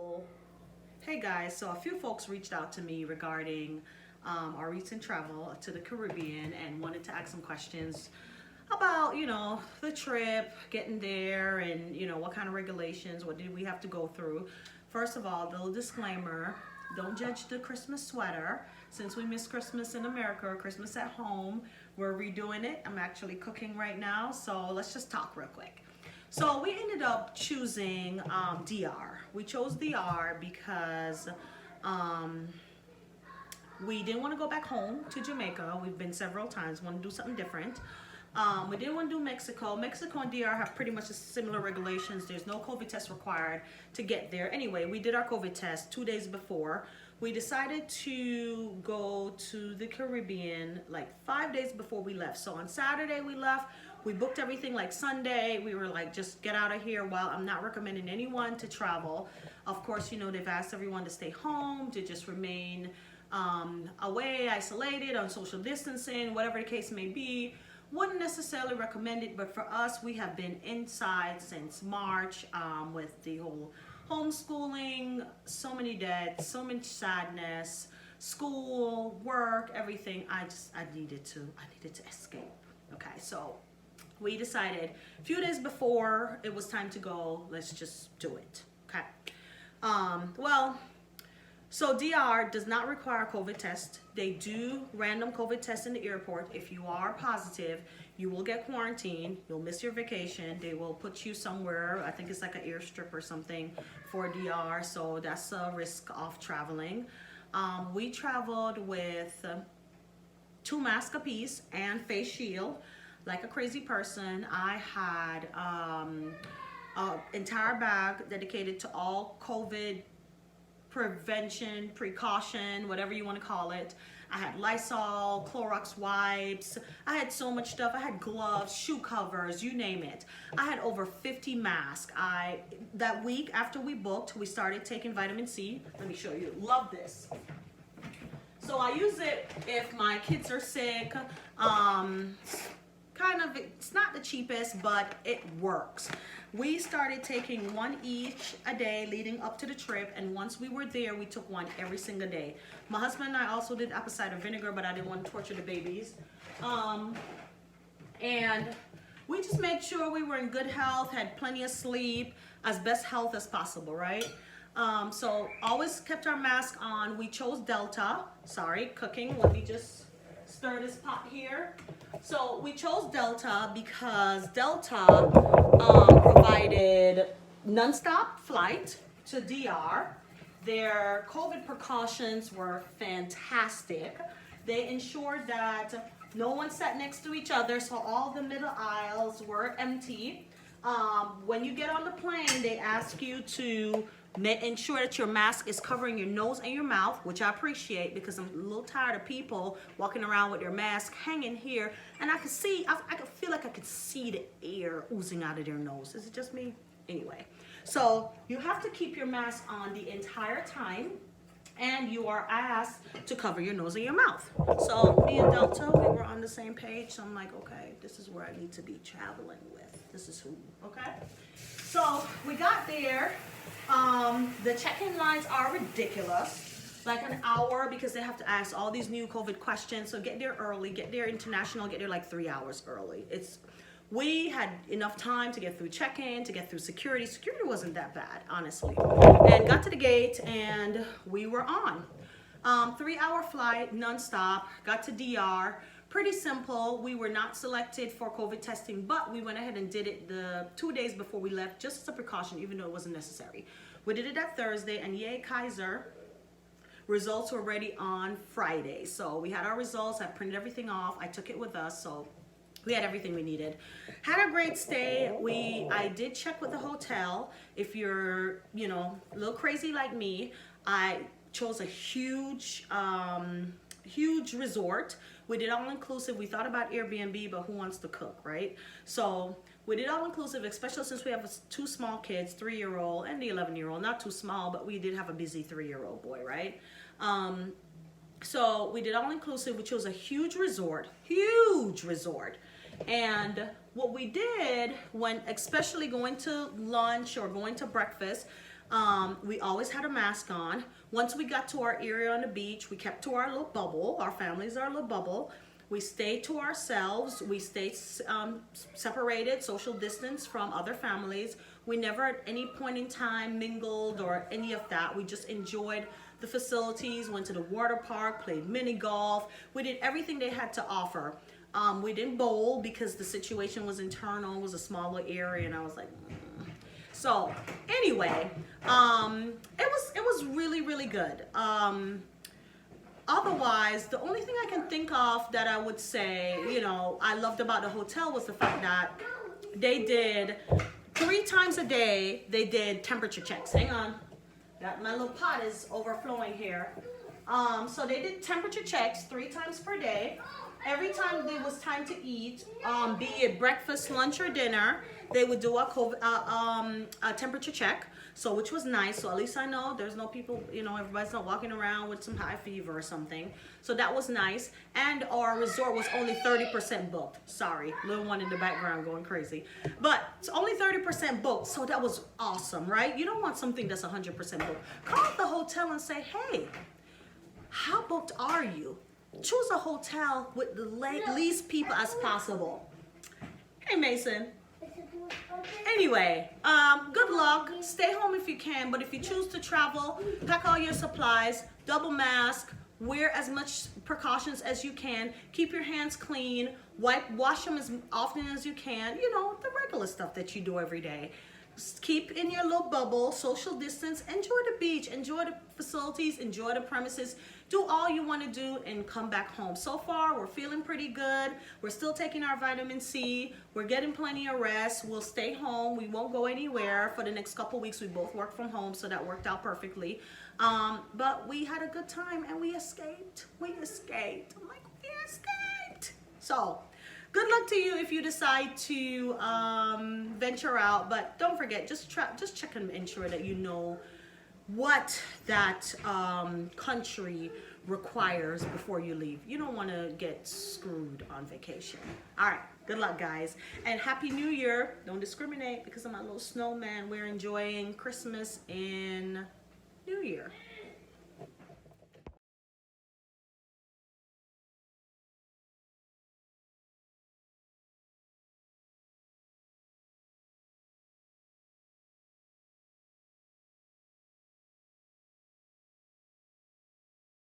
So, hey guys, so a few folks reached out to me regarding our recent travel to the Caribbean and wanted to ask some questions about, the trip, getting there, and, what kind of regulations, what did we have to go through. First of all, little disclaimer, don't judge the Christmas sweater. Since we miss Christmas in America or Christmas at home, we're redoing it. I'm actually cooking right now, so let's just talk real quick. So we ended up choosing DR. We chose DR because we didn't want to go back home to Jamaica. We've been several times, want to do something different. We didn't want to do Mexico. Mexico and DR have pretty much similar regulations. There's no COVID test required to get there. Anyway, we did our COVID test 2 days before. We decided to go to the Caribbean like 5 days before we left. So on Saturday we left. We booked everything like Sunday. We were like, just get out of here. While I'm not recommending anyone to travel, of course, they've asked everyone to stay home, to just remain away, isolated, on social distancing, whatever the case may be. Wouldn't necessarily recommend it, but for us, we have been inside since March with the whole homeschooling, so many debts, so much sadness, school, work, everything. I needed to escape. Okay, so we decided a few days before it was time to go, let's just do it. Okay. So DR does not require a COVID test. They do random COVID tests in the airport. If you are positive, you will get quarantined. You'll miss your vacation. They will put you somewhere. I think it's like an airstrip or something for DR. So that's a risk of traveling. We traveled with 2 masks apiece and face shield. Like a crazy person, I had an entire bag dedicated to all COVID prevention, precaution, whatever you want to call it. I had Lysol, Clorox wipes. I had so much stuff. I had gloves, shoe covers, you name it. I had over 50 masks. That week after we booked, we started taking vitamin C. Let me show you. Love this. So I use it if my kids are sick. It's not the cheapest, but it works. We started taking 1 each a day leading up to the trip, and once we were there, we took 1 every single day. My husband and I also did apple cider vinegar, but I didn't want to torture the babies. And we just made sure we were in good health, had plenty of sleep, as best health as possible, right? So always kept our mask on. We chose Delta. Sorry, cooking. Let me just stir this pot here. So we chose Delta because Delta provided nonstop flight to DR. Their COVID precautions were fantastic. They ensured that no one sat next to each other, so all the middle aisles were empty. When you get on the plane, they ask you to ensure that your mask is covering your nose and your mouth, which I appreciate because I'm a little tired of people walking around with their mask hanging here, and I could feel like I could see the air oozing out of their nose. Is it just me? Anyway, so you have to keep your mask on the entire time, and you are asked to cover your nose and your mouth. So me and Delta, we were on the same page, so I'm like, okay, this is where I need to be traveling with. This is who, okay? So we got there. The check-in lines are ridiculous, like an hour, because they have to ask all these new COVID questions. So get there early, get there international, get there like 3 hours early. We had enough time to get through check-in, to get through security. Security wasn't that bad, honestly. And got to the gate and we were on. 3-hour flight, nonstop, got to DR. Pretty simple. We were not selected for COVID testing, but we went ahead and did it the 2 days before we left, just as a precaution, even though it wasn't necessary. We did it that Thursday, and yay, Kaiser, results were ready on Friday. So we had our results. I printed everything off. I took it with us, so we had everything we needed. Had a great stay. I did check with the hotel. If you're, a little crazy like me, I chose a huge resort. We did all inclusive. We thought about Airbnb, but who wants to cook, right? So we did all inclusive, especially since we have 2 small kids, 3-year-old and the 11-year-old. Not too small, but we did have a busy 3-year-old boy, right? So we did all inclusive. We chose a huge resort. And what we did, when especially going to lunch or going to breakfast, We always had a mask on. Once we got to our area on the beach, we kept to our little bubble. Our families are a little bubble. We stayed to ourselves. We stayed separated, social distance from other families. We never at any point in time mingled or any of that. We just enjoyed the facilities, went to the water park, played mini golf. We did everything they had to offer. We didn't bowl because the situation was internal, it was a smaller area, and I was like, mm. So anyway, it was really, really good. Otherwise, the only thing I can think of that I would say, you know, I loved about the hotel was the fact that they did 3 times a day, they did temperature checks. Hang on, my little pot is overflowing here. So they did temperature checks 3 times per day. Every time there was time to eat, be it breakfast, lunch, or dinner, they would do a temperature check. So which was nice. So at least I know there's no people, you know, everybody's not walking around with some high fever or something. So that was nice. And our resort was only 30% booked. Sorry, little one in the background going crazy. But it's only 30% booked. So that was awesome, right? You don't want something that's 100% booked. Call the hotel and say, hey, how booked are you? Choose a hotel with the least people as possible. Hey, Mason. Anyway, good luck. Stay home if you can, but if you choose to travel, pack all your supplies, double mask, wear as much precautions as you can, keep your hands clean, wash them as often as you can, you know, the regular stuff that you do every day. Keep in your little bubble, social distance, enjoy the beach, enjoy the facilities, enjoy the premises, do all you want to do and come back home. So far, we're feeling pretty good. We're still taking our vitamin C. We're getting plenty of rest. We'll stay home. We won't go anywhere for the next couple weeks. We both work from home, so that worked out perfectly. But we had a good time and we escaped. I'm like, we escaped. So, good luck to you if you decide to venture out, but don't forget, just check and ensure that you know what that country requires before you leave. You don't want to get screwed on vacation. All right, good luck, guys, and Happy New Year. Don't discriminate because I'm a little snowman. We're enjoying Christmas in